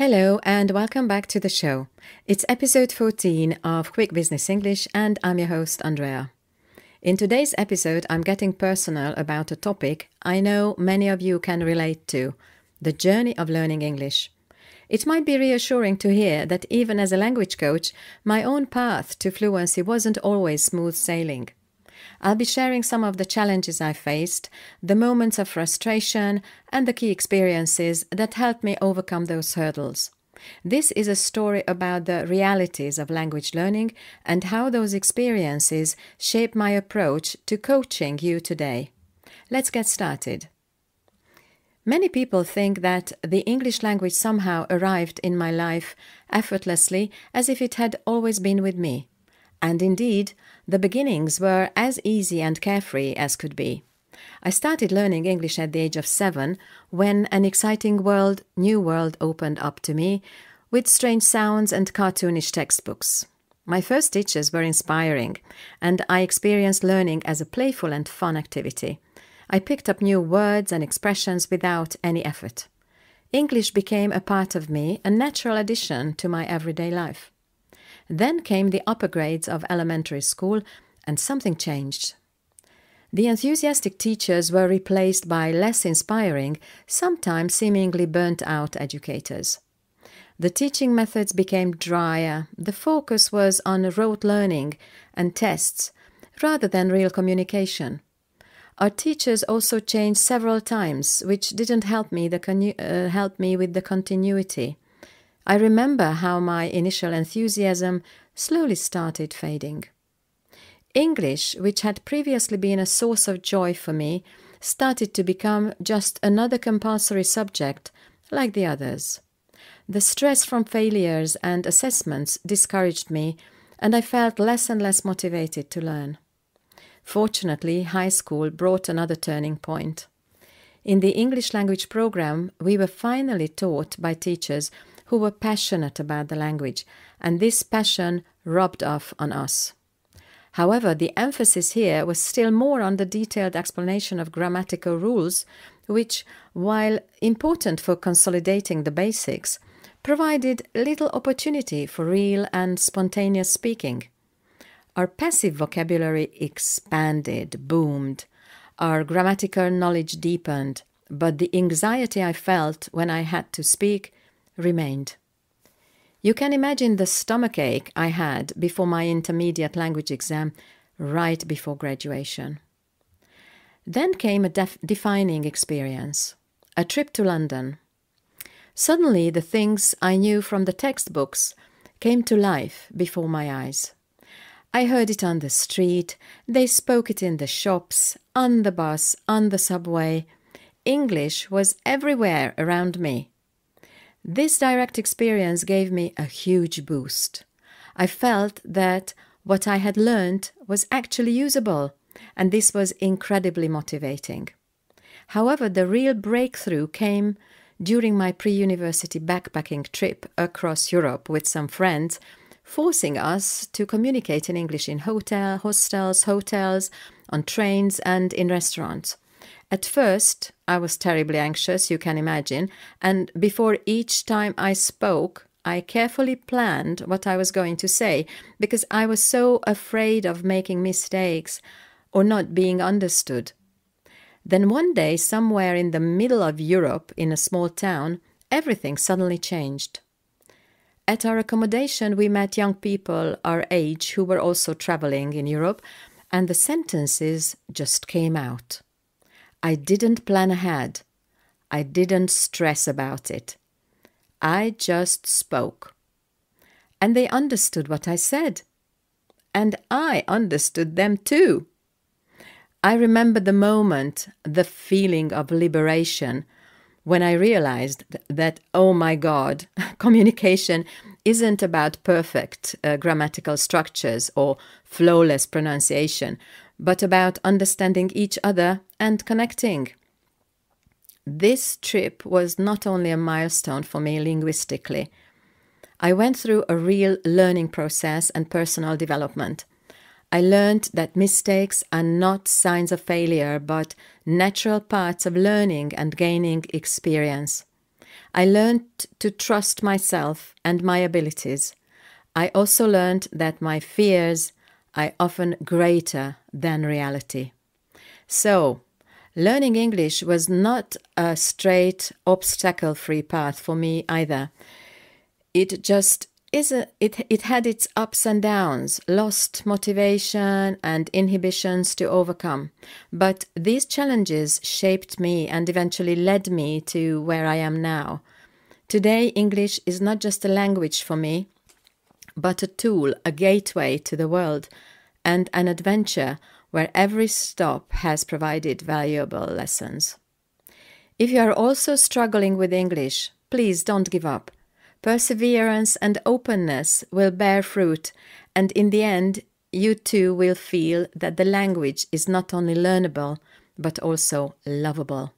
Hello and welcome back to the show. It's episode 14 of Quick Business English and I'm your host, Andrea. In today's episode, I'm getting personal about a topic I know many of you can relate to, the journey of learning English. It might be reassuring to hear that even as a language coach, my own path to fluency wasn't always smooth sailing. I'll be sharing some of the challenges I faced, the moments of frustration, and the key experiences that helped me overcome those hurdles. This is a story about the realities of language learning and how those experiences shape my approach to coaching you today. Let's get started. Many people think that the English language somehow arrived in my life effortlessly, as if it had always been with me. And indeed, the beginnings were as easy and carefree as could be. I started learning English at the age of 7 when an exciting new world opened up to me with strange sounds and cartoonish textbooks. My first teachers were inspiring, and I experienced learning as a playful and fun activity. I picked up new words and expressions without any effort. English became a part of me, a natural addition to my everyday life. Then came the upper grades of elementary school, and something changed. The enthusiastic teachers were replaced by less inspiring, sometimes seemingly burnt-out educators. The teaching methods became drier. The focus was on rote learning and tests, rather than real communication. Our teachers also changed several times, which didn't help me with the continuity. I remember how my initial enthusiasm slowly started fading. English, which had previously been a source of joy for me, started to become just another compulsory subject like the others. The stress from failures and assessments discouraged me, and I felt less and less motivated to learn. Fortunately, high school brought another turning point. In the English language program, we were finally taught by teachers who were passionate about the language, and this passion rubbed off on us. However, the emphasis here was still more on the detailed explanation of grammatical rules, which, while important for consolidating the basics, provided little opportunity for real and spontaneous speaking. Our passive vocabulary expanded, boomed. Our grammatical knowledge deepened, but the anxiety I felt when I had to speak remained. You can imagine the stomachache I had before my intermediate language exam right before graduation. Then came a defining experience, a trip to London. Suddenly the things I knew from the textbooks came to life before my eyes. I heard it on the street, they spoke it in the shops, on the bus, on the subway. English was everywhere around me. This direct experience gave me a huge boost. I felt that what I had learned was actually usable, and this was incredibly motivating. However, the real breakthrough came during my pre-university backpacking trip across Europe with some friends, forcing us to communicate in English in hostels, on trains, and in restaurants. At first, I was terribly anxious, you can imagine, and before each time I spoke, I carefully planned what I was going to say, because I was so afraid of making mistakes or not being understood. Then one day, somewhere in the middle of Europe, in a small town, everything suddenly changed. At our accommodation, we met young people our age who were also traveling in Europe, and the sentences just came out. I didn't plan ahead. I didn't stress about it. I just spoke. And they understood what I said. And I understood them too. I remember the moment, the feeling of liberation, when I realized that, oh my God, communication isn't about perfect grammatical structures or flawless pronunciation, but about understanding each other and connecting. This trip was not only a milestone for me linguistically. I went through a real learning process and personal development. I learned that mistakes are not signs of failure, but natural parts of learning and gaining experience. I learned to trust myself and my abilities. I also learned that my fears are often greater than reality. So, learning English was not a straight, obstacle-free path for me either. It just it had its ups and downs, lost motivation and inhibitions to overcome. But these challenges shaped me and eventually led me to where I am now. Today, English is not just a language for me, but a tool, a gateway to the world, and an adventure where every stop has provided valuable lessons. If you are also struggling with English, please don't give up. Perseverance and openness will bear fruit, and in the end, you too will feel that the language is not only learnable, but also lovable.